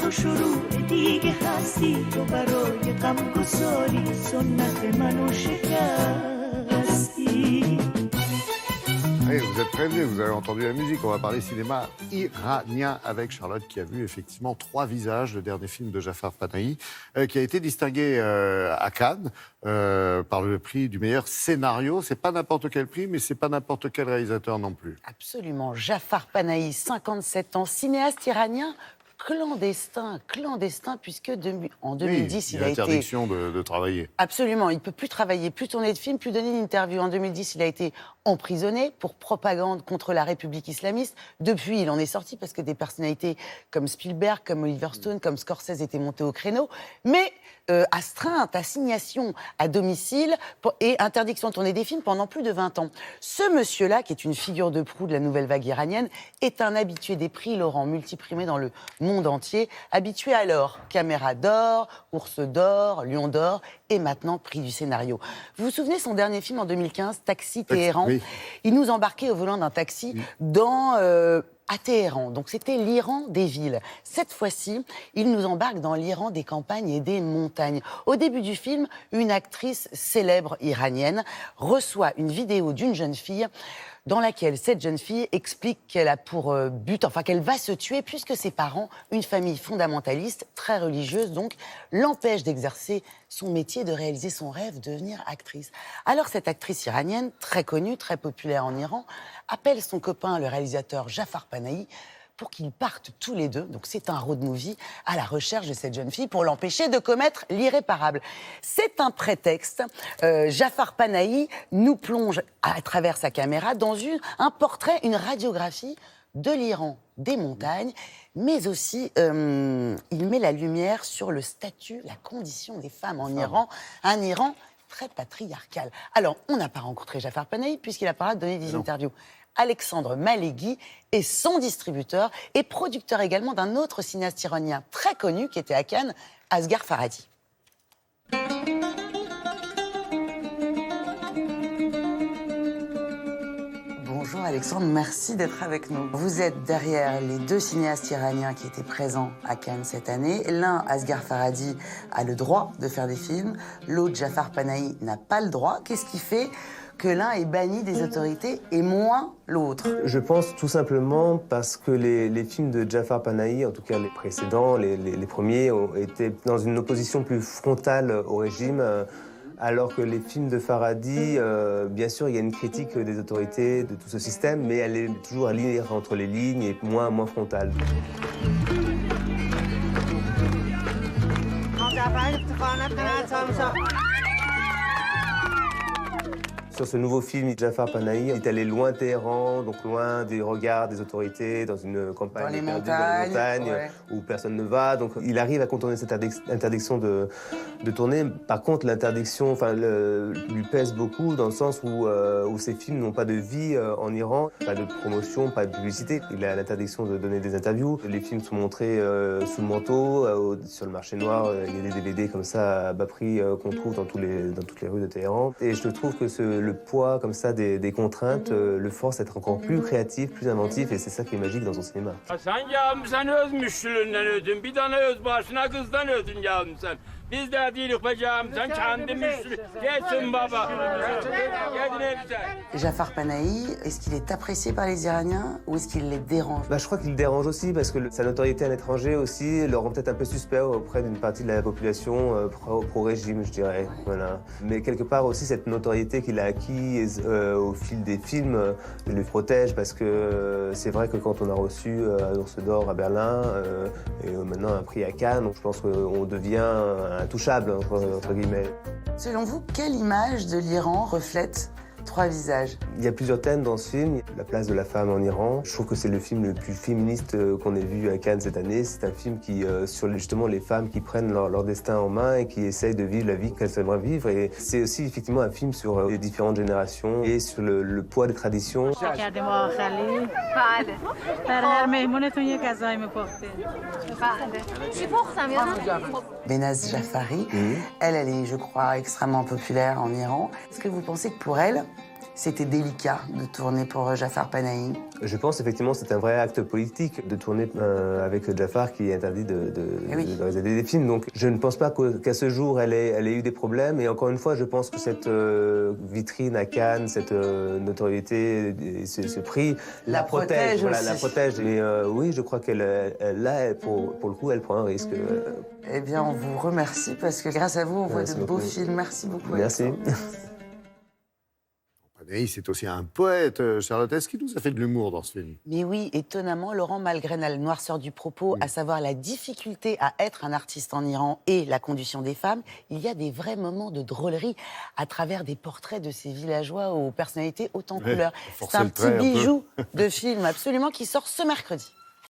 تو شروع دیگه هستی تو برای غمگساری سنت منو شکستی. Hey, vous êtes prévenus, vous avez entendu la musique. On va parler cinéma iranien avec Charlotte qui a vu effectivement 3 visages, le dernier film de Jafar Panahi, qui a été distingué à Cannes par le prix du meilleur scénario. C'est pas n'importe quel prix, mais c'est pas n'importe quel réalisateur non plus. Absolument. Jafar Panahi, 57 ans, cinéaste iranien. Clandestin, puisque en 2010, il a été... interdiction de travailler. Absolument, il ne peut plus travailler, plus tourner de films, plus donner d'interviews. En 2010, il a été emprisonné pour propagande contre la République islamiste. Depuis, il en est sorti parce que des personnalités comme Spielberg, comme Oliver Stone, comme Scorsese étaient montées au créneau. Mais astreinte, assignation à domicile et interdiction de tourner des films pendant plus de 20 ans. Ce monsieur-là, qui est une figure de proue de la nouvelle vague iranienne, est un habitué des prix Laurent, multiprimés dans le monde entier, habitué à l'or. Caméra d'or, Ours d'or, Lion d'or et maintenant prix du scénario. Vous vous souvenez son dernier film en 2015, Taxi Téhéran? Oui. Il nous embarquait au volant d'un taxi à Téhéran. Donc c'était l'Iran des villes. Cette fois-ci, il nous embarque dans l'Iran des campagnes et des montagnes. Au début du film, une actrice célèbre iranienne reçoit une vidéo d'une jeune fille dans laquelle cette jeune fille explique qu'elle a pour but, enfin qu'elle va se tuer puisque ses parents, une famille fondamentaliste, très religieuse donc, l'empêchent d'exercer son métier, de réaliser son rêve, de devenir actrice. Alors cette actrice iranienne, très connue, très populaire en Iran, appelle son copain, le réalisateur Jafar Panahi, pour qu'ils partent tous les deux, donc c'est un road movie, à la recherche de cette jeune fille pour l'empêcher de commettre l'irréparable. C'est un prétexte. Jafar Panahi nous plonge à travers sa caméra dans un portrait, une radiographie de l'Iran, des montagnes, mais aussi il met la lumière sur le statut, la condition des femmes en Iran, un Iran très patriarcal. Alors, on n'a pas rencontré Jafar Panahi puisqu'il a pas donné des interviews. Alexandre Malégui est son distributeur et producteur également d'un autre cinéaste iranien très connu qui était à Cannes, Asghar Farhadi. Bonjour Alexandre, merci d'être avec nous. Vous êtes derrière les 2 cinéastes iraniens qui étaient présents à Cannes cette année. L'un, Asghar Farhadi, a le droit de faire des films. L'autre, Jafar Panahi, n'a pas le droit. Qu'est-ce qui fait que l'un est banni des autorités et moins l'autre? Je pense tout simplement parce que les films de Jafar Panahi, en tout cas les précédents, les premiers, ont été dans une opposition plus frontale au régime, alors que les films de Farhadi, bien sûr, il y a une critique des autorités, de tout ce système, mais elle est toujours à lire entre les lignes et moins frontale. Sur ce nouveau film, Jafar Panahi est allé loin de Téhéran, donc loin des regards des autorités, dans une campagne dans les montagnes ouais, où personne ne va. Donc il arrive à contourner cette interdiction de tourner. Par contre, l'interdiction lui pèse beaucoup dans le sens où ces films n'ont pas de vie en Iran, pas de promotion, pas de publicité. Il a l'interdiction de donner des interviews. Les films sont montrés sous le manteau, sur le marché noir. Il y a des DVD comme ça à bas prix qu'on trouve dans toutes les rues de Téhéran. Et je trouve que le poids comme ça des contraintes le force à être encore plus créatif, plus inventif, et c'est ça qui est magique dans son cinéma. Biz de değiliz bacağım, sen kendimiz geçsin baba. Jafar Panahi, est-ce qu'il est apprécié par les Iraniens ou est-ce qu'il les dérange? Je crois qu'il dérange aussi parce que sa notoriété à l'étranger aussi le rend peut-être un peu suspect auprès d'une partie de la population pro-régime, je dirais. Voilà. Mais quelque part aussi, cette notoriété qu'il a acquise au fil des films le protège parce que c'est vrai que quand on a reçu un Ours d'or à Berlin et maintenant un prix à Cannes, je pense qu'on devient intouchable, entre guillemets. Selon vous, quelle image de l'Iran reflète 3 visages? Il y a plusieurs thèmes dans ce film. La place de la femme en Iran. Je trouve que c'est le film le plus féministe qu'on ait vu à Cannes cette année. C'est un film qui, sur justement les femmes qui prennent leur destin en main et qui essayent de vivre la vie qu'elles aimeraient vivre. Et c'est aussi effectivement un film sur les différentes générations et sur le poids des traditions. Behnaz Jafari, elle est, je crois, extrêmement populaire en Iran. Est-ce que vous pensez que pour elle, c'était délicat de tourner pour Jafar Panahi? Je pense effectivement que c'est un vrai acte politique de tourner avec Jafar qui est interdit de réaliser des films. Donc je ne pense pas qu'à ce jour elle ait eu des problèmes. Et encore une fois, je pense que cette vitrine à Cannes, cette notoriété, ce prix La protège Voilà, aussi. la protège. Mais oui, je crois là, pour le coup, elle prend un risque. Eh bien, on vous remercie parce que grâce à vous, on voit Merci de beaux beaucoup. films. Merci beaucoup. Merci. Alexandre. Panahi, c'est aussi un poète. Charlotte, est-ce qu'il nous a fait de l'humour dans ce film? Mais oui, étonnamment, Laurent, malgré la noirceur du propos, à savoir la difficulté à être un artiste en Iran et la condition des femmes, il y a des vrais moments de drôlerie à travers des portraits de ces villageois aux personnalités hautes en couleurs. C'est forcer un le petit trait un peu. bijou de film absolument qui sort ce mercredi.